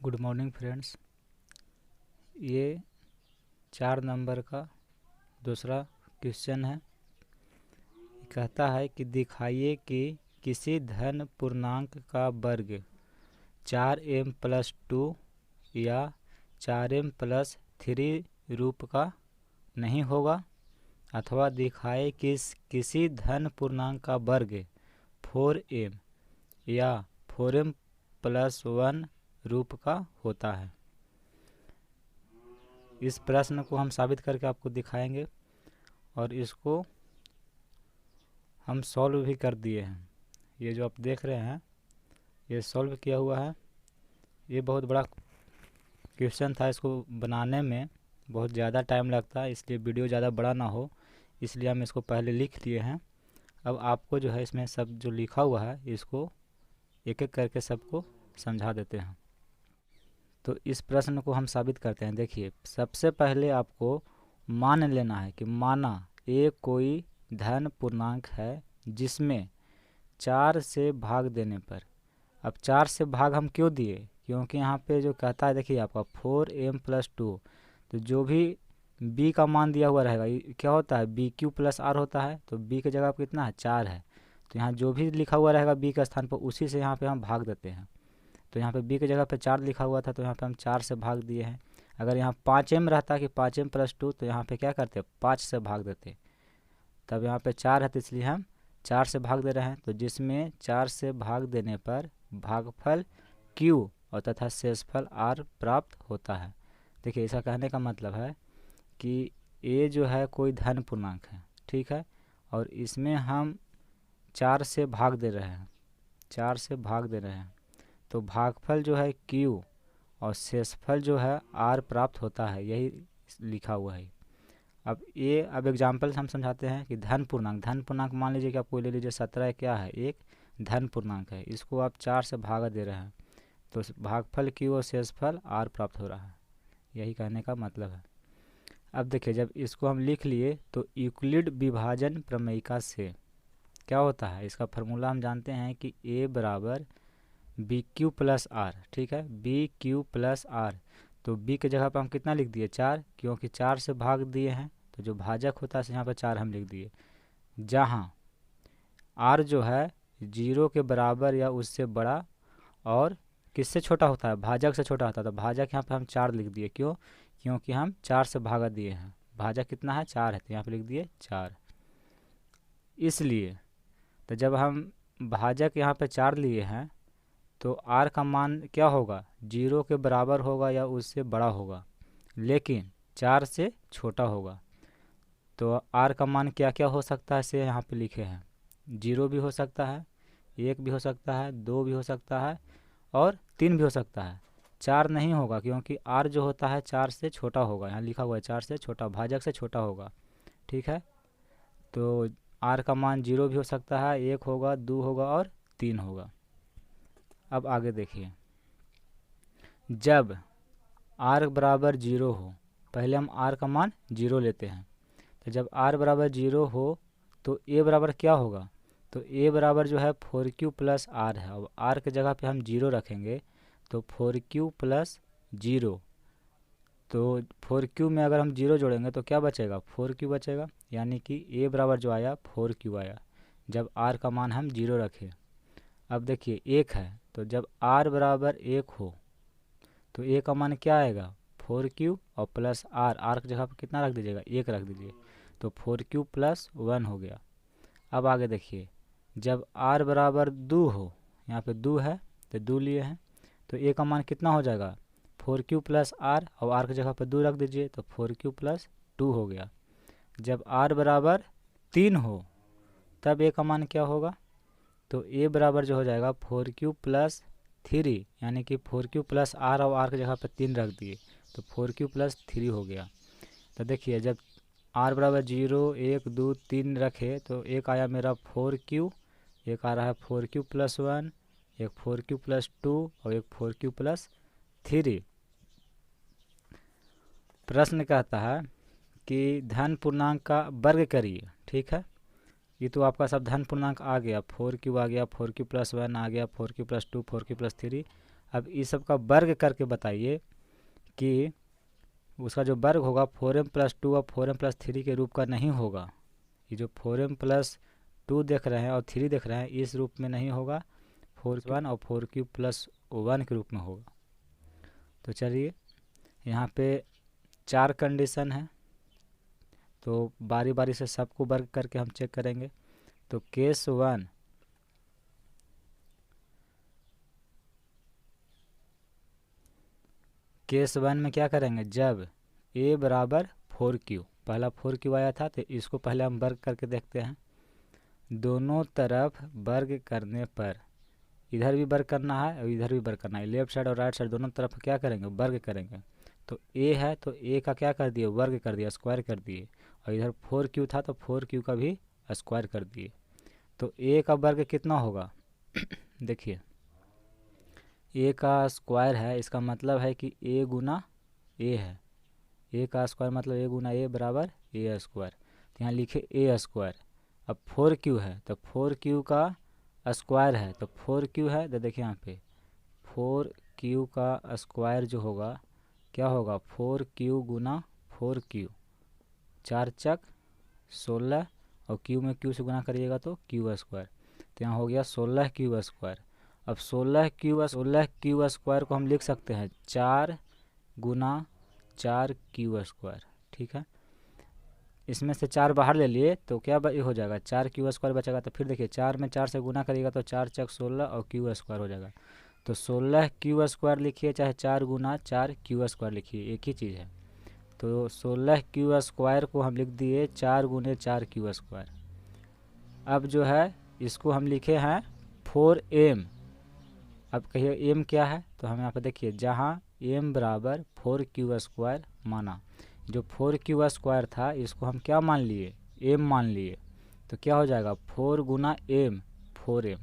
Good morning friends. ये 4 number का दूसरा क्वेश्चन है। कहता है कि दिखाइए कि किसी धन पूर्णांक का वर्ग 4m+2 या 4m+3 रूप का नहीं होगा, अथवा दिखाए कि किसी धन पूर्णांक का वर्ग 4m या 4m+1 रूप का होता है। इस प्रश्न को हम साबित करके आपको दिखाएंगे और इसको हम सॉल्व भी कर दिए हैं। ये जो आप देख रहे हैं ये सॉल्व किया हुआ है। ये बहुत बड़ा क्वेश्चन था, इसको बनाने में बहुत ज़्यादा टाइम लगता है, इसलिए वीडियो ज़्यादा बड़ा ना हो इसलिए हम इसको पहले लिख लिए हैं। अब आपको जो है इसमें सब जो लिखा हुआ है इसको एक एक करके सबको समझा देते हैं। तो इस प्रश्न को हम साबित करते हैं। देखिए, सबसे पहले आपको मान लेना है कि माना ए कोई धन पूर्णांक है जिसमें 4 से भाग देने पर, अब 4 से भाग हम क्यों दिए, क्योंकि यहाँ पे जो कहता है देखिए आपका 4m+2, तो जो भी b का मान दिया हुआ रहेगा ये क्या होता है bq+r होता है। तो b की जगह पर कितना है 4 है, तो यहाँ जो भी लिखा हुआ रहेगा b के स्थान पर उसी से यहाँ पे हम भाग देते हैं। तो यहाँ पे b की जगह पे 4 लिखा हुआ था तो यहाँ पे हम 4 से भाग दिए हैं। अगर यहाँ 5m रहता कि 5m+2 तो यहाँ पे क्या करते 5 से भाग देते, तब यहाँ पे 4 है तो इसलिए हम 4 से भाग दे रहे हैं। तो जिसमें 4 से भाग देने पर भागफल q और तथा शेषफल r प्राप्त होता है। देखिए, इसका कहने का मतलब है कि a जो है कोई धन पूर्णांक है, ठीक है, और इसमें हम 4 से भाग दे रहे हैं, 4 से भाग दे रहे हैं, तो भागफल जो है q और शेषफल जो है r प्राप्त होता है, यही लिखा हुआ है। अब एग्जाम्पल हम समझाते हैं कि धन पूर्णांक मान लीजिए कि आप कोई ले लीजिए 17 क्या है एक धन पूर्णांक है, इसको आप 4 से भागा दे रहे हैं तो भागफल q और शेषफल r प्राप्त हो रहा है, यही कहने का मतलब है। अब देखिए, जब इसको हम लिख लिए तो यूक्लिड विभाजन प्रमेयिका से क्या होता है, इसका फार्मूला हम जानते हैं कि a बराबर bq+r, ठीक है, bq+r। तो b की जगह पर हम कितना लिख दिए 4, क्योंकि 4 से भाग दिए हैं तो जो भाजक होता है यहाँ पर 4 हम लिख दिए, जहाँ r जो है 0 के बराबर या उससे बड़ा और किससे छोटा होता है भाजक से छोटा होता है। तो भाजक यहाँ पर हम 4 लिख दिए, क्यों, क्योंकि हम 4 से भागा दिए हैं, भाजक कितना है 4 है तो यहाँ पर लिख दिए 4। इसलिए तो जब हम भाजक यहाँ पे 4 लिए हैं तो r का मान क्या होगा 0 के बराबर होगा या उससे बड़ा होगा, लेकिन 4 से छोटा होगा। तो r का मान क्या क्या हो सकता है इसे यहाँ पे लिखे हैं, 0 भी हो सकता है, 1 भी हो सकता है, 2 भी हो सकता है और 3 भी हो सकता है। 4 नहीं होगा क्योंकि r जो होता है 4 से छोटा होगा, यहाँ लिखा हुआ है 4 से छोटा, भाजक से छोटा होगा, ठीक है। तो r का मान 0 भी हो सकता है, 1 होगा, 2 होगा और 3 होगा। अब आगे देखिए, जब r बराबर 0 हो, पहले हम r का मान 0 लेते हैं, तो जब r बराबर 0 हो तो a बराबर क्या होगा, तो a बराबर जो है 4q+r है। अब r के जगह पे हम 0 रखेंगे तो 4q+0, तो 4q में अगर हम 0 जोड़ेंगे तो क्या बचेगा 4q बचेगा, यानी कि a बराबर जो आया 4q आया जब r का मान हम 0 रखें। अब देखिए 1 है, तो जब r बराबर 1 हो तो a का मान क्या आएगा 4q और प्लस r की जगह पर कितना रख दीजिएगा 1 रख दीजिए, तो 4q+1 हो गया। अब आगे देखिए, जब r बराबर 2 हो, यहाँ पे 2 है तो 2 लिए हैं, तो a का मान कितना हो जाएगा 4q+r और r की जगह पर 2 रख दीजिए तो 4q+2 हो गया। जब r बराबर 3 हो तब a का मान क्या होगा, तो a बराबर जो हो जाएगा 4q+3, यानी कि 4q+r और r की जगह पर 3 रख दिए तो 4q+3 हो गया। तो देखिए, जब r बराबर 0 1 2 3 रखे तो एक आया मेरा 4q, एक आ रहा है 4q+1, एक 4q+2 और एक 4q+3। प्रश्न कहता है कि धन पूर्णांक का वर्ग करिए, ठीक है। ये तो आपका सब धन पूर्णांक आ गया, 4q आ गया, 4q+1 आ गया, 4q+2, 4q+3। अब इस सब का वर्ग करके बताइए कि उसका जो वर्ग होगा 4m+2 और 4m+3 के रूप का नहीं होगा। ये जो 4m+2 देख रहे हैं और 3 देख रहे हैं इस रूप में नहीं होगा, 4 और 4³ + 1 के रूप में होगा। तो चलिए यहाँ पे 4 कंडीशन है, तो बारी बारी से सबको वर्ग करके हम चेक करेंगे। तो केस 1 में क्या करेंगे, जब a बराबर 4q, पहला 4q आया था तो इसको पहले हम वर्ग करके देखते हैं। दोनों तरफ वर्ग करने पर, इधर भी वर्ग करना है और इधर भी वर्ग करना है, लेफ्ट साइड और राइट साइड दोनों तरफ क्या करेंगे, वर्ग करेंगे। तो a है तो a का क्या कर दिए, वर्ग कर दिया, स्क्वायर कर दिए, और इधर 4q था तो 4q का भी स्क्वायर कर दिए। तो a का वर्ग कितना होगा देखिए a का स्क्वायर है, इसका मतलब है कि a गुना a है, a का स्क्वायर मतलब a गुना a बराबर a स्क्वायर। तो यहाँ लिखे a स्क्वायर। अब 4q है तो 4q का स्क्वायर है, तो 4q है तो देखिए यहाँ पे 4q का स्क्वायर जो होगा क्या होगा, 4q गुना 4q, 4 चक 16 और q में q से गुना करिएगा तो q स्क्वायर। तो यहाँ हो गया 16q स्क्वायर। अब 16q स्क्वायर को हम लिख सकते हैं 4 गुना 4q स्क्वायर, ठीक है। इसमें से 4 बाहर ले लिए तो क्या हो जाएगा, 4q स्क्वायर बचेगा। तो फिर देखिए 4 में 4 से गुना करिएगा तो 4 चक 16 और q स्क्वायर हो जाएगा। तो 16q स्क्वायर लिखिए चाहे 4 गुना 4q स्क्वायर लिखिए, एक ही चीज़ है। तो 16q स्क्वायर को हम लिख दिए 4 गुने 4q स्क्वायर। अब जो है इसको हम लिखे हैं 4m। अब कहिए m क्या है, तो हम यहाँ पे देखिए जहाँ m बराबर 4q स्क्वायर माना, जो 4q स्क्वायर था इसको हम क्या मान लिए, m मान लिए। तो क्या हो जाएगा 4 गुना m, 4m।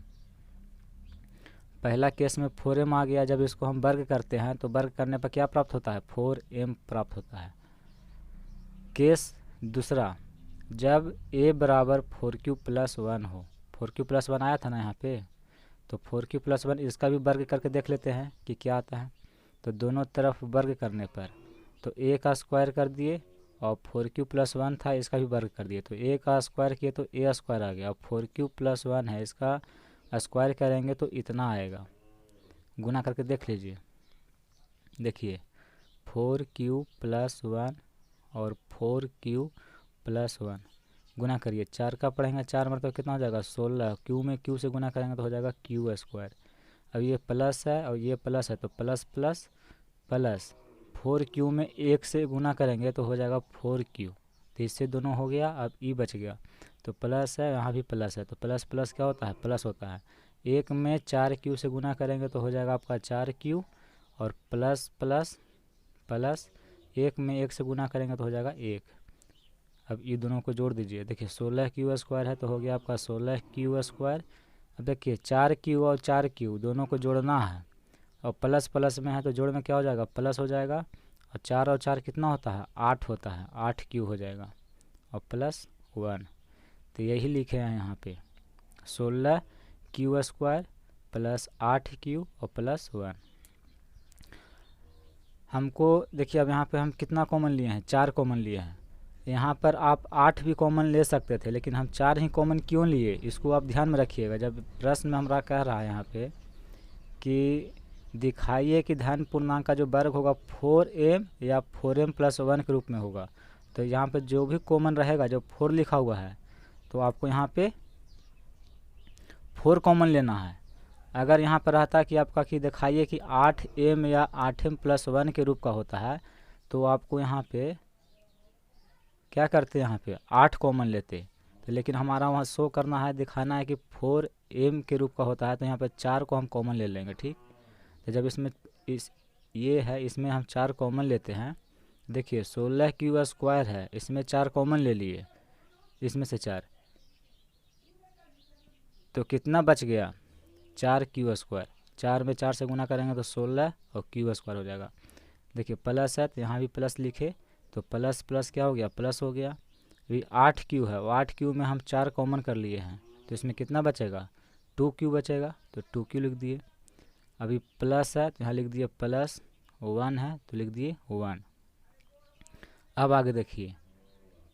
पहला केस में 4m आ गया, जब इसको हम वर्ग करते हैं तो वर्ग करने पर क्या प्राप्त होता है, 4m प्राप्त होता है। केस दूसरा, जब a बराबर 4q+1 हो, 4q+1 आया था ना यहाँ पे, तो 4q+1 इसका भी वर्ग करके देख लेते हैं कि क्या आता है। तो दोनों तरफ वर्ग करने पर तो a का स्क्वायर कर दिए और 4q+1 था इसका भी वर्ग कर दिए, तो a का स्क्वायर किए तो a स्क्वायर आ गया। अब 4q+1 है इसका स्क्वायर करेंगे तो इतना आएगा, गुना करके देख लीजिए। देखिए 4q+1 और 4q+1 गुना करिए, 4 का पढ़ेंगे 4 मतलब कितना हो जाएगा 16, q में q से गुना करेंगे तो हो जाएगा q स्क्वायर। अब ये प्लस है और ये प्लस है तो प्लस प्लस प्लस, 4q में 1 से गुना करेंगे तो हो जाएगा 4q, तो इससे दोनों हो गया। अब e बच गया तो प्लस है, यहाँ भी प्लस है तो प्लस प्लस क्या होता है, प्लस होता है। 1 में 4q से गुना करेंगे तो हो जाएगा आपका 4q, और प्लस प्लस प्लस 1 में 1 से गुना करेंगे तो हो जाएगा 1। अब ये दोनों को जोड़ दीजिए, देखिए 16q स्क्वायर है तो हो गया आपका 16q स्क्वायर। अब देखिए 4q और 4q दोनों को जोड़ना है और प्लस प्लस में है तो जोड़ में क्या हो जाएगा, प्लस हो जाएगा, और 4 और 4 कितना होता है, 8 होता है, 8q हो जाएगा और +1। तो यही लिखे हैं यहाँ पे 16q स्क्वायर प्लस 8q और +1। हमको देखिए अब यहाँ पे हम कितना कॉमन लिए हैं, 4 कॉमन लिए हैं। यहाँ पर आप 8 भी कॉमन ले सकते थे, लेकिन हम 4 ही कॉमन क्यों लिए, इसको आप ध्यान में रखिएगा। जब प्रश्न में हमरा कह रहा है यहाँ पे कि दिखाइए कि धन पूर्णांक का जो वर्ग होगा 4m या 4m+1 के रूप में होगा, तो यहाँ पे जो भी कॉमन रहेगा, जो 4 लिखा हुआ है तो आपको यहाँ पे 4 कॉमन लेना है। अगर यहाँ पर रहता कि आपका कि दिखाइए कि 8m या 8m+1 के रूप का होता है तो आपको यहाँ पे क्या करते, यहाँ पे 8 कॉमन लेते। तो लेकिन हमारा वहाँ शो करना है, दिखाना है कि 4m के रूप का होता है, तो यहाँ पे 4 को हम कॉमन ले लेंगे, ठीक। तो जब इसमें ये है इसमें हम 4 कॉमन लेते हैं, देखिए 16q स्क्वायर है, इसमें 4 कॉमन ले लिए, इसमें से 4 तो कितना बच गया, 4q स्क्वायर। 4 में 4 से गुना करेंगे तो 16 और q स्क्वायर हो जाएगा। देखिए प्लस है तो यहाँ भी प्लस लिखे तो प्लस प्लस क्या हो गया, प्लस हो गया। अभी 8q है, 8q में हम 4 कॉमन कर लिए हैं तो इसमें कितना बचेगा, 2q बचेगा, तो 2q लिख दिए। अभी प्लस है तो यहाँ लिख दिए +1 है तो लिख दिए 1। अब आगे देखिए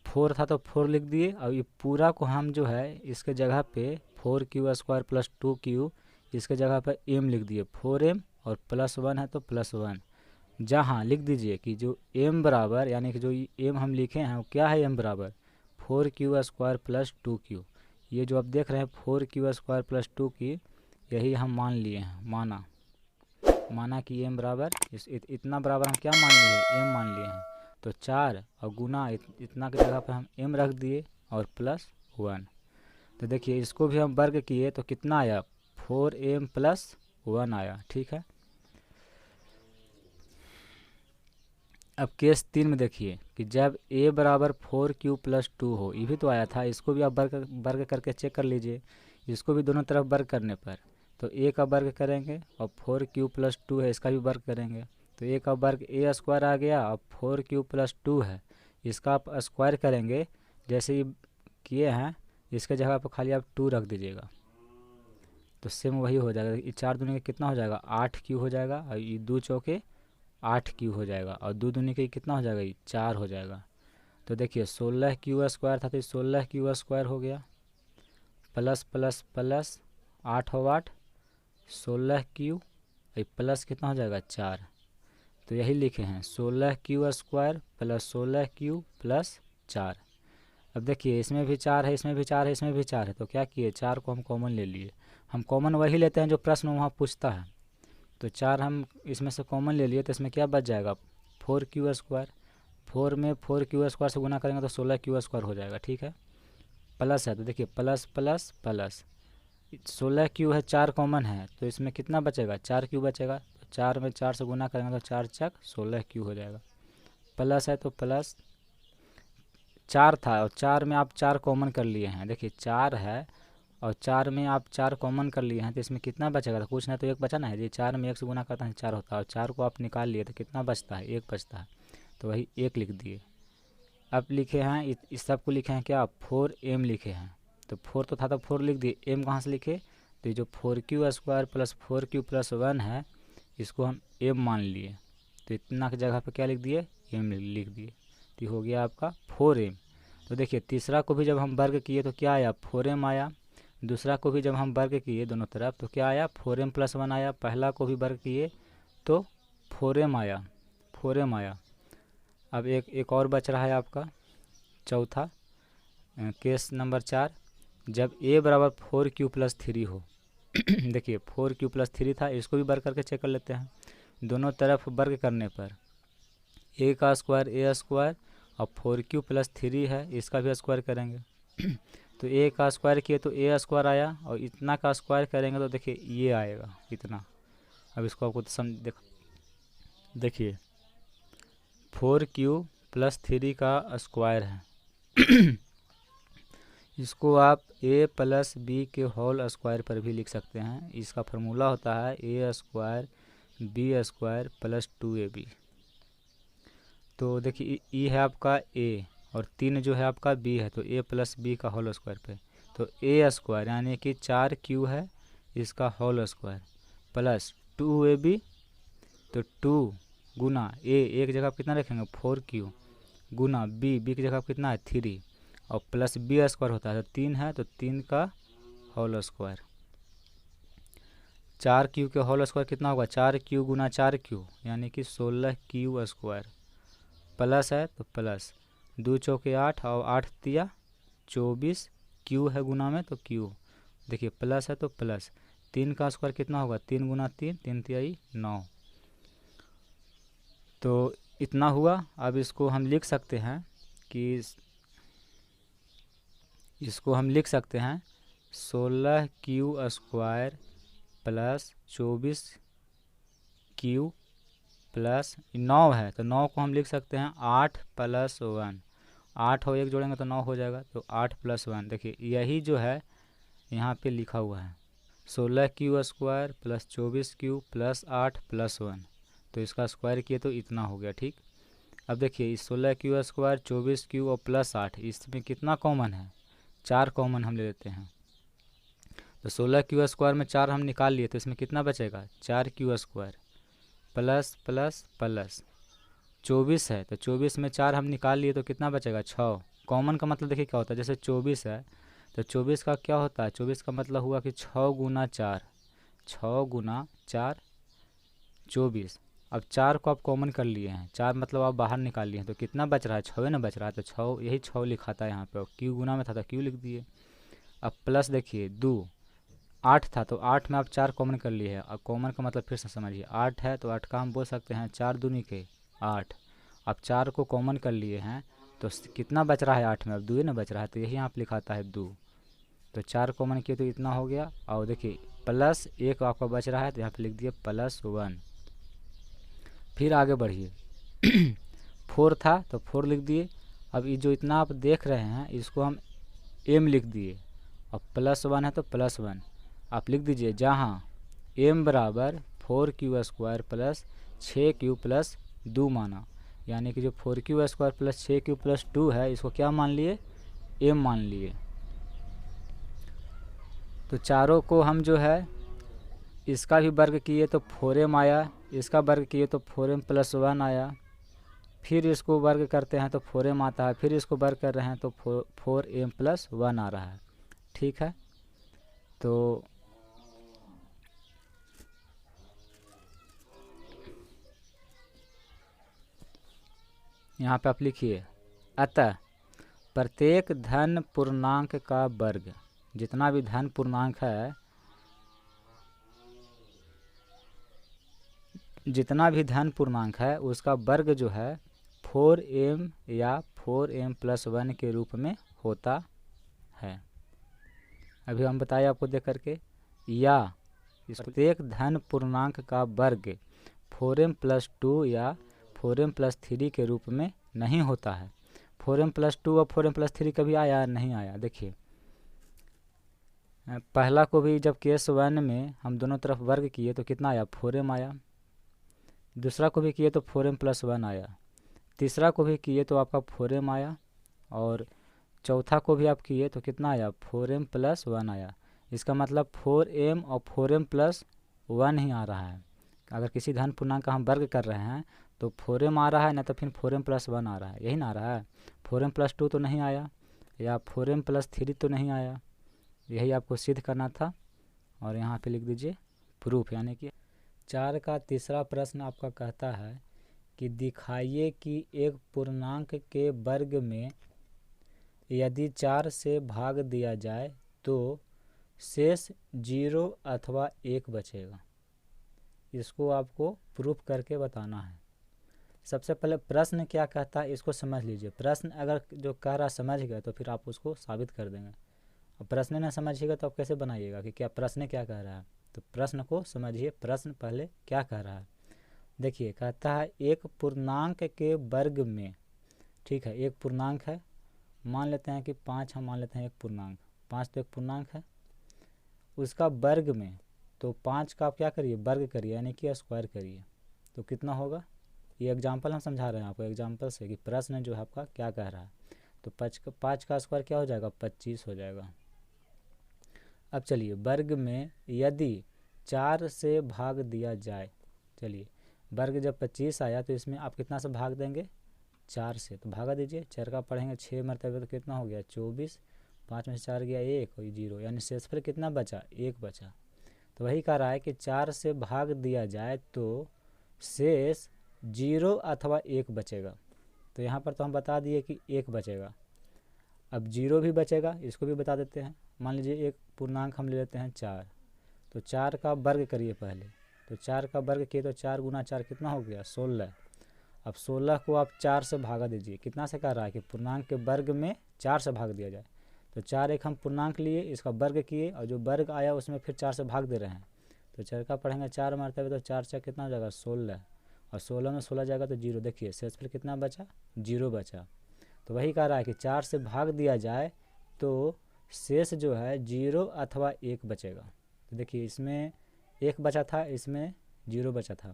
4 था तो 4 लिख दिए। अब ये पूरा को हम जो है इसके जगह पे 4q² + 2q, इसके जगह पे m लिख दिए 4m, और +1 है तो +1। जहाँ लिख दीजिए कि जो m बराबर, यानी कि जो m हम लिखे हैं वो क्या है, m बराबर 4q² + 2q। ये जो आप देख रहे हैं 4q² + 2q, यही हम मान लिए हैं, माना कि m बराबर इतना बराबर हम क्या मान लिए, m मान लिए हैं। तो 4 और गुना इतना की जगह पर हम m रख दिए और +1। तो देखिए इसको भी हम वर्ग किए तो कितना आया, 4m + 1 आया। ठीक है। अब केस 3 में देखिए कि जब a बराबर 4q + 2 हो, ये भी तो आया था, इसको भी आप वर्ग करके चेक कर लीजिए। इसको भी दोनों तरफ वर्ग करने पर तो a का वर्ग करेंगे और 4q + 2 है इसका भी वर्ग करेंगे, तो a का वर्ग a² आ गया। और 4q + 2 है इसका आप स्क्वायर करेंगे, जैसे ही किए हैं इसके जगह पर खाली आप 2 रख दीजिएगा तो सेम वही हो जाएगा। ये 4 दूनी का कितना हो जाएगा, 8q हो जाएगा, और ये 2 चौके 8q हो जाएगा, और 2 दूनी का कितना हो जाएगा, ये 4 हो जाएगा। तो देखिए 16q² था तो 16q² हो गया, प्लस प्लस प्लस 8 हो 8 16q, प्लस कितना हो जाएगा 4। तो यही लिखे हैं 16q² + 16q + 4। अब देखिए इसमें भी 4 है, इसमें भी 4 है, इसमें भी 4 है, तो क्या किए 4 को हम कॉमन ले लिए। हम कॉमन वही लेते हैं जो प्रश्न वहाँ पूछता है। तो 4 हम इसमें से कॉमन ले लिए तो इसमें क्या बच जाएगा, 4q²। 4 में 4q² से गुना करेंगे तो 16q² हो जाएगा। ठीक है। प्लस है तो देखिए प्लस प्लस प्लस 16q है, 4 कॉमन है तो इसमें कितना बचेगा, 4q बचेगा। तो 4 में 4 से गुना करेंगे तो 4 चक 16q हो जाएगा। प्लस है तो प्लस 4 था और 4 में आप 4 कॉमन कर लिए हैं, देखिए 4 है और 4 में आप 4 कॉमन कर लिए हैं तो इसमें कितना बचेगा, तो कुछ ना तो 1 बचा ना है। ये 4 में 1 से गुना करता है 4 होता है, और 4 को आप निकाल लिए तो कितना बचता है, 1 बचता है, तो वही 1 लिख दिए। अब लिखे हैं इस सब को लिखे हैं क्या, 4m लिखे हैं। तो 4 तो था तो 4 लिख दिए, m कहाँ से लिखे, तो ये जो 4q² + 4q + 1 है इसको हम m मान लिए, तो इतना की जगह पर क्या लिख दिए, m लिख दिए। तो ये हो गया आपका 4m। तो देखिए तीसरा को भी जब हम वर्ग किए तो क्या आया, 4m आया। दूसरा को भी जब हम वर्ग किए दोनों तरफ तो क्या आया, 4m + 1 आया। पहला को भी वर्ग किए तो 4m आया, 4m आया। अब एक और बच रहा है आपका चौथा केस नंबर 4, जब a बराबर 4q + 3 हो। देखिए 4q + 3 था, इसको भी वर्ग करके चेक कर लेते हैं। दोनों तरफ वर्ग करने पर a² a² और 4q + 3 है इसका भी स्क्वायर करेंगे। तो a का स्क्वायर किए तो a² आया, और इतना का स्क्वायर करेंगे तो देखिए ये आएगा इतना। अब इसको आपको देखिए 4q + 3 का स्क्वायर है। इसको आप a + b के होल स्क्वायर पर भी लिख सकते हैं। इसका फार्मूला होता है a² b² + 2ab। तो देखिए e है आपका a और 3 जो है आपका b है, तो a + b का होल स्क्वायर पे तो a² यानी कि 4q है इसका होल स्क्वायर प्लस 2ab, तो 2 गुना a एक जगह कितना रखेंगे 4q गुना b की जगह कितना है 3 और प्लस b² होता है तो 3 है तो 3 का होल स्क्वायर। 4q के होल स्क्वायर कितना होगा, 4q गुना 4q यानी कि 16q² प्लस है तो प्लस 2 चौके 8 और 8 तिया 24, q है गुना में तो q, देखिए प्लस है तो प्लस 3 का स्क्वायर कितना होगा, 3 गुना 3 3 तिहाई 9, तो इतना हुआ। अब इसको हम लिख सकते हैं कि इसको हम लिख सकते हैं 16q² + 24q प्लस 9 है तो 9 को हम लिख सकते हैं 8 + 1, 8 और 1 जोड़ेंगे तो 9 हो जाएगा, तो 8 + 1 देखिए यही जो है यहाँ पे लिखा हुआ है 16q² + 24q + 8 + 1, तो इसका स्क्वायर किए तो इतना हो गया। ठीक। अब देखिए इस 16q² 24q और +8 इसमें कितना कॉमन है, 4 कॉमन हम ले लेते हैं तो 16 क्यू स्क्वायर में 4 हम निकाल लिए तो इसमें कितना बचेगा, 4 Q square plus plus plus 24 है, तो 24 में 4 हम निकाल लिए तो कितना बचेगा, 6। कॉमन का मतलब देखिए क्या होता है, जैसे 24 है तो 24 का क्या होता है, 24 का मतलब हुआ कि 6 गुना 4, 6 गुना 4 24। अब 4 को आप कॉमन कर लिए हैं, 4 मतलब आप बाहर निकाल लिए हैं, तो कितना बच रहा है, 6 ना बच रहा है, तो 6 यही 6 लिखा था यहाँ पे, क्यू गुना में था तो क्यू लिख दिए। अब प्लस देखिए 2 8 था तो 8 में आप 4 कॉमन कर लिए हैं। अब कॉमन का मतलब फिर से समझिए, 8 है तो 8 का हम बोल सकते हैं 4 दूनी के 8। अब 4 को कॉमन कर लिए हैं तो कितना बच रहा है 8 में, अब 2 ना बच रहा है, तो यही यहाँ पे लिखाता है 2। तो 4 कॉमन किए तो इतना हो गया, और देखिए प्लस 1 आपका बच रहा है तो यहाँ पे लिख दिए +1। फिर आगे बढ़िए 4 था तो 4 लिख दिए। अब ये जो इतना आप देख रहे हैं इसको हम m लिख दिए, और +1 है तो +1 आप लिख दीजिए, जहाँ m बराबर 4 Q square plus 6 Q plus 2 माना, यानी कि जो 4 Q square plus 6 Q plus 2 है इसको क्या मान लिए, m मान लिए। तो चारों को हम जो है इसका भी वर्ग किए तो 4m आया, इसका वर्ग किए तो 4m + 1 आया, फिर इसको वर्ग करते हैं तो 4m आता है, फिर इसको वर्ग कर रहे हैं तो 4m + 1 आ रहा है। ठीक है, तो यहाँ पे आप लिखिए, अतः प्रत्येक धन पूर्णांक का वर्ग, जितना भी धन पूर्णांक है, जितना भी धन पूर्णांक है उसका वर्ग जो है 4m या 4m + 1 के रूप में होता है। अभी हम बताए आपको देख करके, या प्रत्येक धन पूर्णांक का वर्ग 4m + 2 या 4m + 3 के रूप में नहीं होता है। 4m + 2 और 4m + 3 कभी आया नहीं आया, देखिए पहला को भी जब केस 1 में हम दोनों तरफ वर्ग किए तो कितना आया, 4m आया, दूसरा को भी किए तो 4m + 1 आया, तीसरा को भी किए तो आपका 4m आया, और चौथा को भी आप किए तो कितना आया, 4m + 1 आया। इसका मतलब 4m और 4m + 1 ही आ रहा है। अगर किसी धन पूर्णांक का हम वर्ग कर रहे हैं तो 4m आ रहा है, ना तो फिर 4m + 1 आ रहा है, यही ना आ रहा है। 4m + 2 तो नहीं आया, या 4m + 3 तो नहीं आया, यही आपको सिद्ध करना था। और यहाँ पे लिख दीजिए प्रूफ, यानी कि 4 का तीसरा प्रश्न आपका कहता है कि दिखाइए कि एक पूर्णांक के वर्ग में यदि 4 से भाग दिया जाए तो शेष 0 अथवा 1 बचेगा। इसको आपको प्रूफ करके बताना है। सबसे पहले प्रश्न क्या कहता है इसको समझ लीजिए। प्रश्न अगर जो कह रहा समझ गए तो फिर आप उसको साबित कर देंगे, और प्रश्न न समझिएगा तो आप कैसे बनाइएगा कि क्या प्रश्न क्या कह रहा है। तो प्रश्न को समझिए, प्रश्न पहले क्या कह रहा है। देखिए कहता है एक पूर्णांक के वर्ग में, ठीक है, एक पूर्णांक है, मान लेते हैं कि 5 हम मान लेते हैं एक पूर्णांक, 5 तो एक पूर्णांक है, उसका वर्ग में, तो 5 का आप क्या करिए, वर्ग करिए, यानी कि स्क्वायर करिए, तो कितना होगा। ये एग्जाम्पल हम समझा रहे हैं आपको एग्जाम्पल से कि प्रश्न जो है आपका क्या कह रहा है। तो 5 का स्क्वायर क्या हो जाएगा, 25 हो जाएगा। अब चलिए वर्ग में यदि 4 से भाग दिया जाए, चलिए वर्ग जब 25 आया तो इसमें आप कितना से भाग देंगे, 4 से, तो भागा दीजिए, 4 का पढ़ेंगे 6 मरतबे तो कितना हो गया 24, 5 में से 4 गया 1 और 0, यानी शेषफल कितना बचा, 1 बचा। तो वही कह रहा है कि 4 से भाग दिया जाए तो शेष 0 अथवा 1 बचेगा। तो यहाँ पर तो हम बता दिए कि 1 बचेगा। अब 0 भी बचेगा, इसको भी बता देते हैं। मान लीजिए एक पूर्णांक हम ले लेते हैं 4, तो 4 का वर्ग करिए पहले, तो 4 का वर्ग किए तो 4 गुना 4 कितना हो गया 16। अब 16 को आप 4 से भागा दीजिए, कितना से कह रहा है कि पूर्णांक के वर्ग में 4 से भाग दिया जाए, तो 4 एक हम पूर्णांक लिए, इसका वर्ग किए, और जो वर्ग आया उसमें फिर 4 से भाग दे रहे हैं, तो 4 का पढ़ेंगे 4 मरतबे तो 4 से कितना हो जाएगा 16, और 16 में 16 जाएगा तो 0। देखिए शेषफल कितना बचा, 0 बचा। तो वही कह रहा है कि 4 से भाग दिया जाए तो शेष जो है 0 अथवा 1 बचेगा। तो देखिए इसमें 1 बचा था, इसमें 0 बचा था।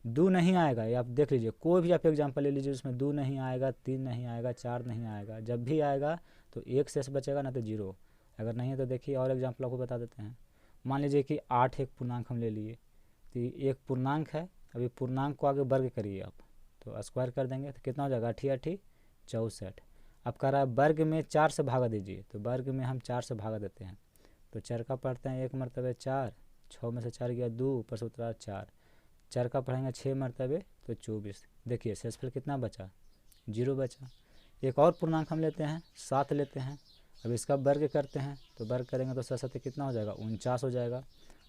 2 नहीं आएगा, ये आप देख लीजिए, कोई भी आप एग्जाम्पल ले लीजिए उसमें 2 नहीं आएगा, 3 नहीं आएगा, 4 नहीं आएगा। जब भी आएगा तो 1 शेष बचेगा, ना तो 0। अगर नहीं है तो देखिए और एग्जाम्पल आपको बता देते हैं। मान लीजिए कि 8 एक पूर्णांक हम ले लिए, तो एक पूर्णांक है, अभी पूर्णांक को आगे वर्ग करिए आप, तो स्क्वायर कर देंगे तो कितना हो जाएगा, 8 64। अब कह रहा है वर्ग में 4 से भागा दीजिए, तो वर्ग में हम 4 से भागा देते हैं, तो चर का पढ़ते हैं 1 मरतबे 4, 6 में से 4 गया 2, ऊपर से उतरा 4, चर का पढ़ेंगे 6 मरतबे तो 24। देखिए शेषफल कितना बचा, 0 बचा। एक और पूर्णांक हम लेते हैं, 7 लेते हैं, अब इसका वर्ग करते हैं, तो वर्ग करेंगे तो 7 कितना हो जाएगा, 49 हो जाएगा।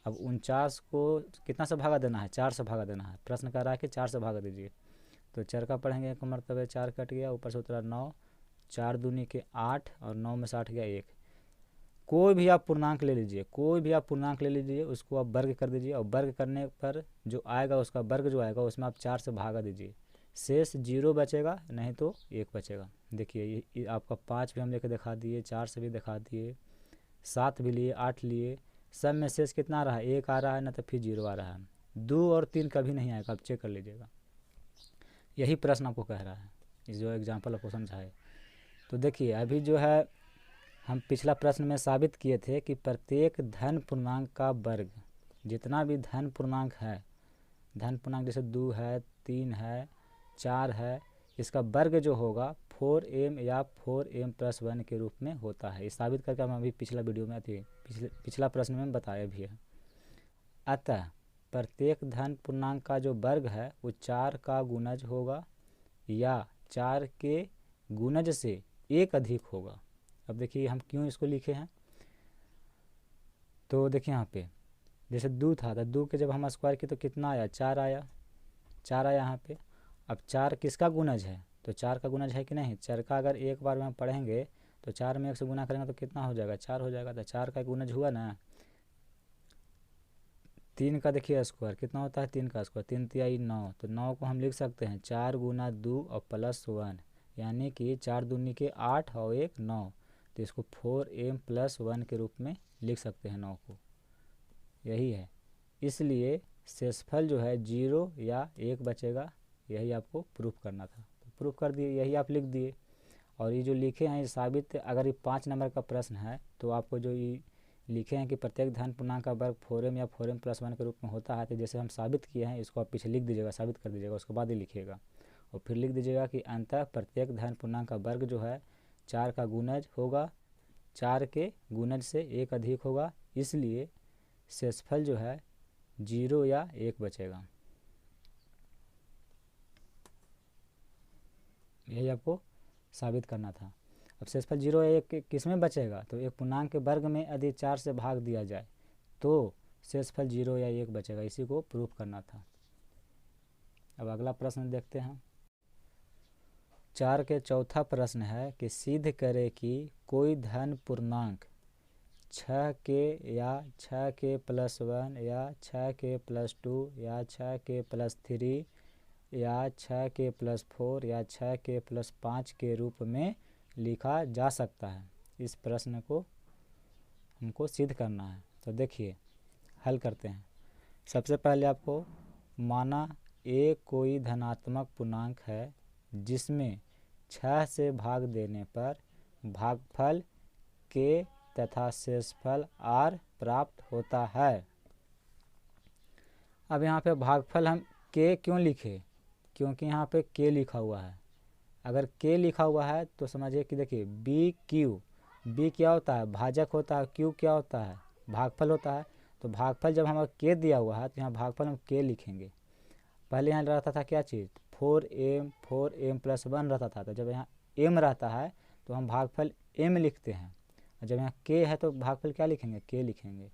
अब 49 को कितना से भागा देना है, 4 से भागा देना है, प्रश्न कह रहा है कि 4 से भागा दीजिए, तो चर का पढ़ेंगे 1 मरतबे 4 कट गया, ऊपर से उतरा 9, 4 दूनी के 8 और 9 में से 8 गया 1। कोई भी आप पूर्णांक ले लीजिए, कोई भी आप पूर्णांक ले लीजिए, उसको आप वर्ग कर दीजिए, और वर्ग करने पर जो आएगा उसका वर्ग जो आएगा उसमें आप 4 से भागा दीजिए, शेष 0 बचेगा, नहीं तो 1 बचेगा। देखिए ये आपका 5 भी हम लेके दिखा दिए, 4 से भी दिखा दिए, 7 भी लिए, 8 लिए, सब में शेष कितना आ रहा है, 1 आ रहा है, ना तो फिर 0 आ रहा है। 2 और 3 कभी नहीं आएगा, आप चेक कर लीजिएगा। यही प्रश्न आपको कह रहा है, इस जो एग्जाम्पल आपको समझाए। तो देखिए अभी जो है हम पिछला प्रश्न में साबित किए थे कि प्रत्येक धन पूर्णांक का वर्ग, जितना भी धन पूर्णांक है, धन पूर्णांक जैसे 2 है, 3 है, 4 है, इसका वर्ग जो होगा 4m या 4m+1 के रूप में होता है। ये साबित करके हम अभी पिछला वीडियो में पिछला प्रश्न में बताया भी है। अतः प्रत्येक धन पूर्णांक का जो वर्ग है वो 4 का गुणज होगा या 4 के गुणज से 1 अधिक होगा। अब देखिए हम क्यों इसको लिखे हैं, तो देखिए यहाँ पे जैसे 2 था, तो 2 के जब हम स्क्वायर किए तो कितना आया, 4 आया, 4 आया यहाँ पे। अब 4 किसका गुणज है, तो 4 का गुणज है कि नहीं, चर का अगर एक बार में हम पढ़ेंगे तो 4 में 1 से गुना करेंगे तो कितना हो जाएगा, 4 हो जाएगा, तो 4 का गुणज हुआ ना। 3 का देखिए स्क्वायर कितना होता है, 3 का स्क्वायर 3 तिहाई 9, तो 9 को हम लिख सकते हैं 4 गुना 2 और +1, यानी कि 4 दूनी के 8 और 1 9, तो इसको 4m+1 के रूप में लिख सकते हैं 9 को। यही है, इसलिए शेषफल जो है 0 या 1 बचेगा, यही आपको प्रूफ करना था, तो प्रूफ कर दिए, यही आप लिख दिए। और ये जो लिखे हैं ये साबित, अगर ये 5 नंबर का प्रश्न है तो आपको जो ये लिखे हैं कि प्रत्येक धन पूर्णांक का वर्ग 4m या 4m+1 के रूप में होता है, तो जैसे हम साबित किए हैं इसको आप पीछे लिख दीजिएगा, साबित कर दीजिएगा, उसके बाद ही लिखिएगा, और फिर लिख दीजिएगा कि अंततः प्रत्येक धन पूर्णांक का वर्ग जो है 4 का गुणज होगा, 4 के गुणज से 1 अधिक होगा, इसलिए शेषफल जो है 0 या 1 बचेगा। यही आपको साबित करना था। अब शेषफल 0 या 1 किस में बचेगा, तो एक पूर्णांक के वर्ग में यदि 4 से भाग दिया जाए तो शेषफल 0 या 1 बचेगा, इसी को प्रूफ करना था। अब अगला प्रश्न देखते हैं। 4 के चौथा प्रश्न है कि सिद्ध करे कि कोई धन पूर्णांक 6 के या 6 के +1 या 6 के +2 या 6 के +3 या 6 के +4 या 6 के +5 के रूप में लिखा जा सकता है। इस प्रश्न को हमको सिद्ध करना है। तो देखिए हल करते हैं। सबसे पहले आपको माना a कोई धनात्मक पूर्णांक है जिसमें 6 से भाग देने पर भागफल k तथा शेषफल r प्राप्त होता है। अब यहाँ पे भागफल हम k क्यों लिखे, क्योंकि यहाँ पे k लिखा हुआ है। अगर k लिखा हुआ है तो समझिए कि देखिए b क्या होता है, भाजक होता है, q क्या होता है, भागफल होता है। तो भागफल जब हमारा k दिया हुआ है तो यहाँ भागफल हम k लिखेंगे। पहले यहाँ रहता था क्या चीज़, 4m+1 रहता था, तो जब यहाँ m रहता है तो हम भागफल m लिखते हैं, और जब यहाँ k है तो भागफल क्या लिखेंगे, k लिखेंगे।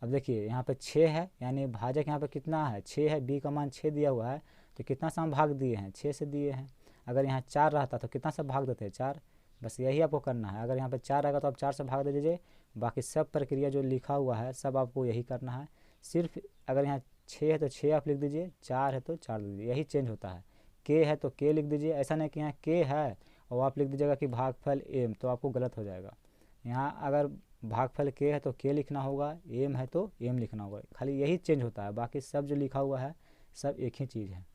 अब देखिए यहाँ पे 6 है, यानी भाजक यहाँ पे कितना है, 6 है, b का मान 6 दिया हुआ है, तो कितना से हम भाग दिए हैं, 6 से दिए हैं। अगर यहाँ 4 रहता तो कितना से भाग देते हैं, 4। बस यही आपको करना है। अगर यहाँ पे 4 आएगा तो आप 4 से भाग दे दीजिए, बाकी सब प्रक्रिया जो लिखा हुआ है सब आपको यही करना है। सिर्फ अगर यहाँ 6 है तो 6 आप लिख दीजिए, 4 है तो 4 लिख दीजिए, यही चेंज होता है। k है तो k लिख दीजिए, ऐसा नहीं कि यहाँ k है और आप लिख दीजिएगा कि भागफल m, तो आपको गलत हो जाएगा। यहाँ अगर भागफल k है तो k लिखना होगा, m है तो m लिखना होगा, खाली यही चेंज होता है, बाकी सब जो लिखा हुआ है सब एक ही चीज़ है।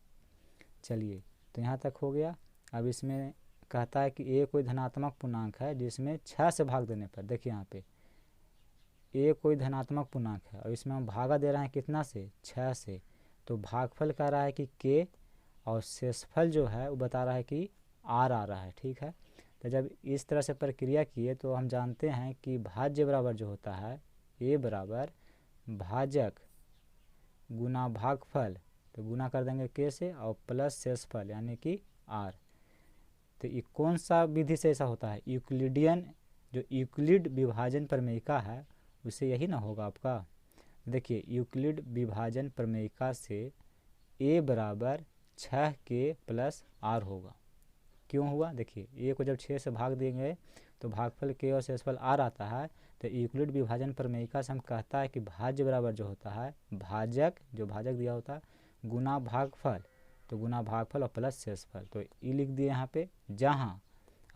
चलिए तो यहाँ तक हो गया। अब इसमें कहता है कि a कोई धनात्मक पूर्णांक है जिसमें 6 से भाग देने पर, देखिए यहाँ पे ए कोई धनात्मक पूर्णांक है और इसमें हम भागा दे रहे हैं कितना से, 6 से, तो भागफल कह रहा है कि k और शेषफल जो है वो बता रहा है कि r आ रहा है। ठीक है, तो जब इस तरह से प्रक्रिया किए तो हम जानते हैं कि भाज्य बराबर जो होता है a बराबर भाजक गुना भागफल, तो गुना कर देंगे k से और प्लस शेषफल यानी कि r। तो ये कौन सा विधि से ऐसा होता है, यूक्लिडियन, जो यूक्लिड विभाजन प्रमेयिका है उससे यही ना होगा आपका। देखिए यूक्लिड विभाजन प्रमेयिका से a बराबर 6k प्लस r होगा। क्यों हुआ, देखिए a को जब 6 से भाग देंगे तो भागफल k और शेषफल r आता है। तो यूक्लिड विभाजन प्रमेयिका से हम कहता है कि भाज्य बराबर जो होता है भाजक, जो भाजक दिया होता है, गुना भागफल, तो गुना भागफल और प्लस शेषफल, तो ये लिख दिए यहाँ पे। जहाँ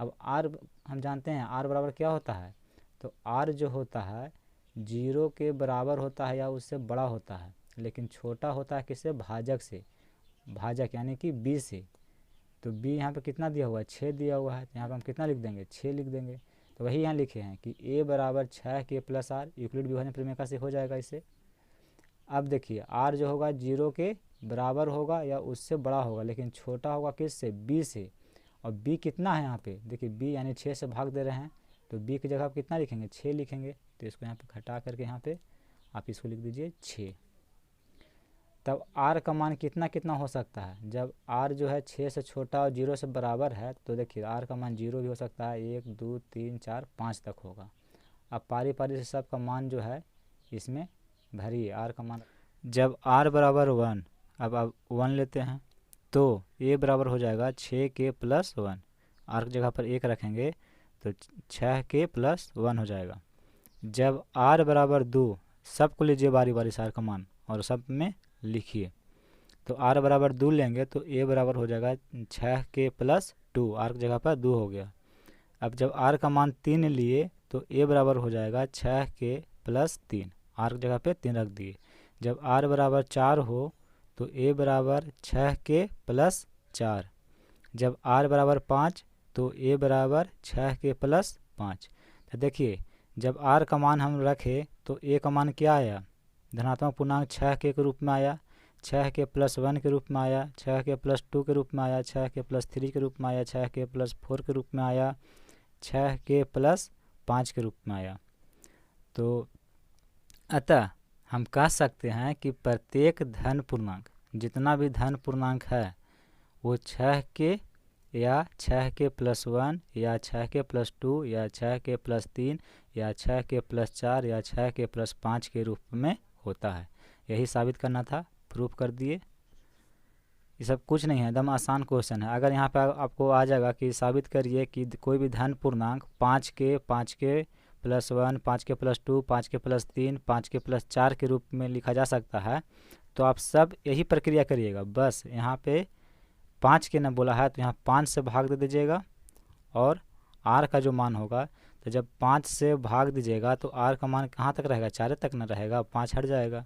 अब r हम जानते हैं r बराबर क्या होता है, तो r जो होता है 0 के बराबर होता है या उससे बड़ा होता है, लेकिन छोटा होता है किससे, भाजक से, भाजक यानी कि b से। तो b यहाँ पे कितना दिया हुआ है, 6 दिया हुआ है, तो यहाँ पे हम कितना लिख देंगे, 6 लिख देंगे। तो वही यहाँ लिखे हैं कि a बराबर 6k प्लस r, यूक्लिड विभाजन प्रमेयिका से हो जाएगा इससे। अब देखिए r जो होगा 0 के बराबर होगा या उससे बड़ा होगा, लेकिन छोटा होगा किससे, b से। और b कितना है यहाँ पे, देखिए b यानी 6 से भाग दे रहे हैं, तो b की जगह आप कितना लिखेंगे, 6 लिखेंगे। तो इसको यहाँ पे घटा करके यहाँ पे आप इसको लिख दीजिए 6। तब r का मान कितना कितना हो सकता है, जब r जो है 6 से छोटा और 0 से बराबर है, तो देखिए r का मान 0 भी हो सकता है, 1 2 3 4 5 तक होगा। अब पारी पारी से सब का मान जो है इसमें भरिए, r का मान जब r बराबर 1, अब 1 लेते हैं तो a बराबर हो जाएगा 6k प्लस 1, r की जगह पर 1 रखेंगे तो 6k प्लस 1 हो जाएगा। जब r बराबर 2, सबको लीजिए बारी बारी से r का मान और सब में लिखिए, तो r बराबर 2 लेंगे तो a बराबर हो जाएगा 6k प्लस 2, r की जगह पर 2 हो गया। अब जब r का मान 3 लिए तो a बराबर हो जाएगा 6k प्लस 3, r की जगह पे 3 रख दिए। जब r बराबर 4 हो तो a बराबर 6k प्लस 4। जब r बराबर 5 तो a बराबर 6k प्लस 5। तो देखिए जब r का मान हम रखे तो a का मान क्या आया, धनात्मक पूर्णांक 6k के रूप में आया, 6k प्लस 1 के रूप में आया, 6k प्लस 2 के रूप में आया, 6k प्लस 3 के रूप में आया, 6k प्लस 4 के रूप में आया, 6k प्लस 5 के रूप में आया। तो अतः हम कह सकते हैं कि प्रत्येक धन पूर्णांक, जितना भी धन पूर्णांक है वो 6k या 6k प्लस 1 या 6k प्लस 2 या 6k प्लस 3 या 6k प्लस 4 या 6k प्लस 5 के रूप में होता है। यही साबित करना था, प्रूफ कर दिए। ये सब कुछ नहीं है, एकदम आसान क्वेश्चन है। अगर यहाँ पे आपको आ जाएगा कि साबित करिए कि कोई भी धन पूर्णांक 5k plus 1, 5k plus 2, 5k plus 3, 5k plus 4 के रूप में लिखा जा सकता है, तो आप सब यही प्रक्रिया करिएगा। बस यहाँ पे 5k न बोला है तो यहाँ 5 से भाग दे दीजिएगा और r का जो मान होगा, तो जब 5 से भाग दीजिएगा तो r का मान कहाँ तक रहेगा, 4 तक न रहेगा, 5 हट जाएगा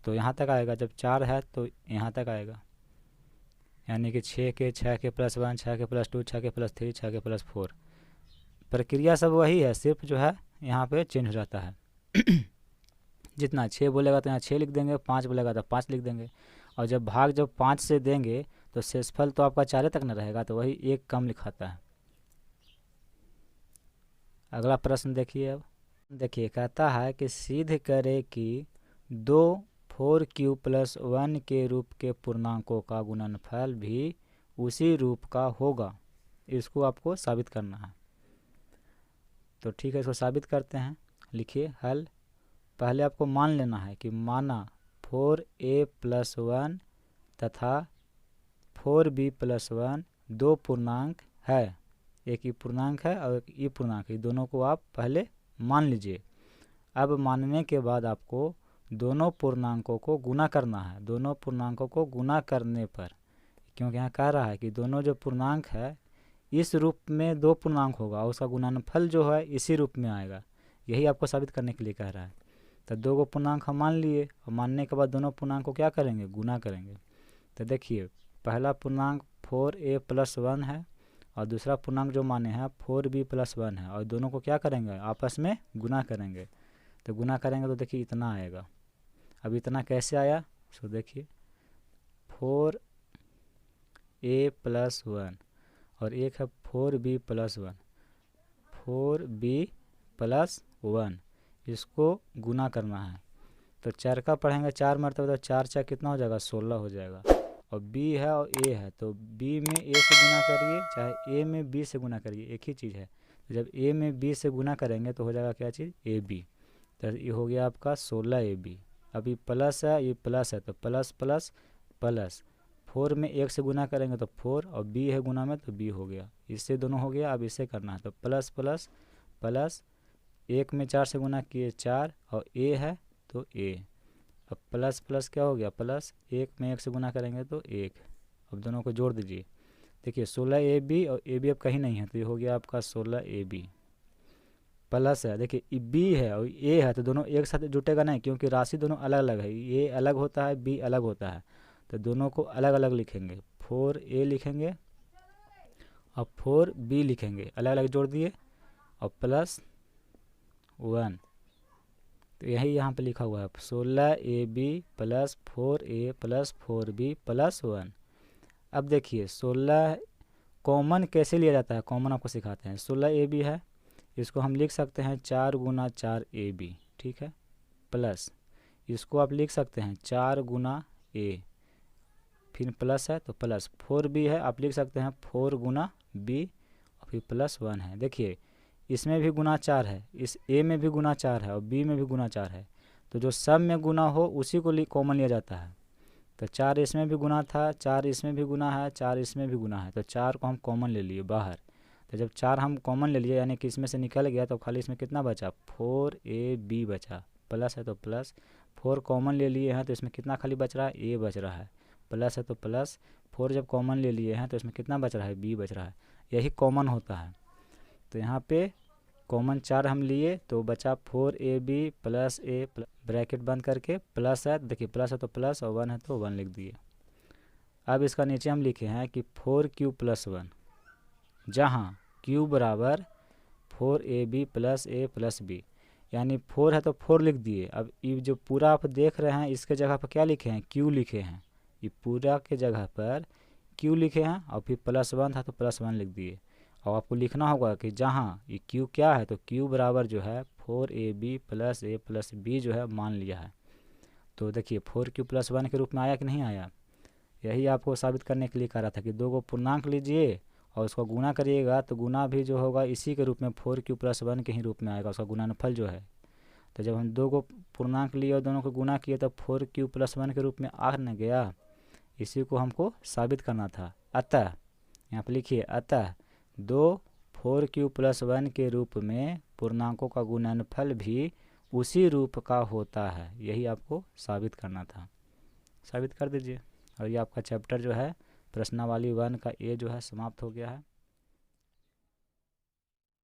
तो यहाँ तक आएगा। जब 4 है तो यहाँ तक आएगा, यानी कि 6k plus 1, 6k plus 2, 6k plus 3, 6k plus 4। प्रक्रिया सब वही है, सिर्फ जो है यहाँ पे चेंज हो जाता है। जितना 6 बोलेगा तो यहाँ 6 लिख देंगे, 5 बोलेगा तो 5 लिख देंगे। और जब भाग जब 5 से देंगे तो शेषफल तो आपका 4 तक न रहेगा, तो वही एक कम लिखाता है। अगला प्रश्न देखिए। अब देखिए कहता है कि सिद्ध करे कि 2 4q प्लस 1 के रूप के पूर्णांकों का गुणनफल भी उसी रूप का होगा। इसको आपको साबित करना है। तो ठीक है, इसको साबित करते हैं। लिखिए हल। पहले आपको मान लेना है कि माना 4a प्लस 1 तथा 4b प्लस 1 दो पूर्णांक है, एक ई पूर्णांक है और एक ई पूर्णांक है, दोनों को आप पहले मान लीजिए। अब मानने के बाद आपको दोनों पूर्णांकों को गुना करना है। दोनों पूर्णांकों को गुना करने पर, क्योंकि यहाँ कह रहा है कि दोनों जो पूर्णांक है इस रूप में दो पूर्णांक होगा और उसका गुणनफल जो है इसी रूप में आएगा। यही आपको साबित करने के लिए कह रहा है। तो दो गो पूर्णांक हम मान लिए और मानने के बाद दोनों पूर्णांक को क्या करेंगे, गुना करेंगे। तो देखिए पहला पूर्णांक 4a प्लस 1 है और दूसरा पूर्णांक जो माने हैं 4b प्लस 1 है, और दोनों को क्या करेंगे, आपस में गुना करेंगे। तो गुना करेंगे तो देखिए इतना आएगा। अब इतना कैसे आया, सो देखिए 4a + 1 और एक है 4b + 1, 4b + 1, इसको गुना करना है। तो 4 का पढ़ेंगे 4 मरतबा, तो 4 4 कितना हो जाएगा, 16 हो जाएगा। और b है और a है, तो b में a से गुना करिए चाहे a में b से गुना करिए, एक ही चीज़ है। तो जब a में b से गुना करेंगे तो हो जाएगा क्या चीज़, ab। तो ये हो गया आपका 16ab। अब ये प्लस है, ये प्लस है, तो प्लस प्लस प्लस 4 में 1 से गुना करेंगे तो 4, और b है गुना में तो b हो गया, इससे दोनों हो गया। अब इसे करना है तो प्लस प्लस प्लस 1 में 4 से गुना किए 4, और a है तो a। अब प्लस प्लस क्या हो गया, प्लस 1 में 1 से गुना करेंगे तो 1। अब दोनों को जोड़ दीजिए, देखिए 16ab और ab अब कहीं नहीं है, तो ये हो गया आपका 16ab। प्लस है, देखिए b है और a है, तो दोनों एक साथ जुटेगा नहीं, क्योंकि राशि दोनों अलग अलग है, a अलग होता है, b अलग होता है, तो दोनों को अलग अलग लिखेंगे। 4a लिखेंगे और 4b लिखेंगे, अलग अलग जोड़ दिए, और +1। तो यही यहाँ पे लिखा हुआ है 16ab + 4a + 4b + 1। अब देखिए 16 कॉमन कैसे लिया जाता है, कॉमन आपको सिखाते हैं। 16ab है, इसको हम लिख सकते हैं 4 गुना 4ab, ठीक है, प्लस इसको आप लिख सकते हैं 4 गुना a, फिर प्लस है तो प्लस 4b है, आप लिख सकते हैं 4 गुना b, और फिर +1 है। देखिए इसमें भी गुना 4 है, इस a में भी गुना 4 है और b में भी गुना 4 है, तो जो सब में गुना हो उसी को कॉमन लिया जाता है। तो 4 इसमें भी गुना था, 4 इसमें भी गुना है, 4 इसमें भी गुना है, तो 4 को हम कॉमन ले लिए बाहर। तो जब 4 हम कॉमन ले लिए यानी कि इसमें से निकल गया, तो खाली इसमें कितना बचा, 4ab बचा, प्लस है तो प्लस, 4 कॉमन ले लिए हैं तो इसमें कितना खाली बच रहा है, a बच रहा है, प्लस है तो प्लस, 4 जब कॉमन ले लिए हैं तो इसमें कितना बच रहा है, b बच रहा है, यही कॉमन होता है। तो यहाँ पे कॉमन 4 हम लिए तो बचा 4ab + a, ब्रैकेट बंद करके प्लस है, देखिए प्लस है तो प्लस और 1 है तो 1 लिख दिए। अब इसका नीचे हम लिखे हैं कि 4q + 1, जहाँ q बराबर 4ab + a + b, यानी 4 है तो 4 लिख दिए। अब ये जो पूरा आप देख रहे हैं इसके जगह पर क्या लिखे हैं, q लिखे हैं, ये पूरा के जगह पर q लिखे हैं, और फिर +1 था तो +1 लिख दिए। और आपको लिखना होगा कि जहाँ ये q क्या है, तो q बराबर जो है 4ab + a + b जो है मान लिया है। तो देखिए 4q + 1 के रूप में आया कि नहीं आया, यही आपको साबित करने के लिए कह रहा था कि दो को पूर्णांक लीजिए और उसको गुना करिएगा, तो गुना भी जो होगा इसी के रूप में 4q + 1 के ही रूप में आएगा, उसका गुणनफल जो है। तो जब हम दो को पूर्णांक लिए और दोनों को गुना किए तो 4q + 1 के रूप में आ न गया, इसी को हमको साबित करना था। अतः यहाँ पर लिखिए, अतः दो 4q + 1 के रूप में पूर्णांकों का गुणनफल भी उसी रूप का होता है, यही आपको साबित करना था। साबित कर दीजिए। और ये आपका चैप्टर जो है प्रश्नावली 1 का ए जो है समाप्त हो गया है।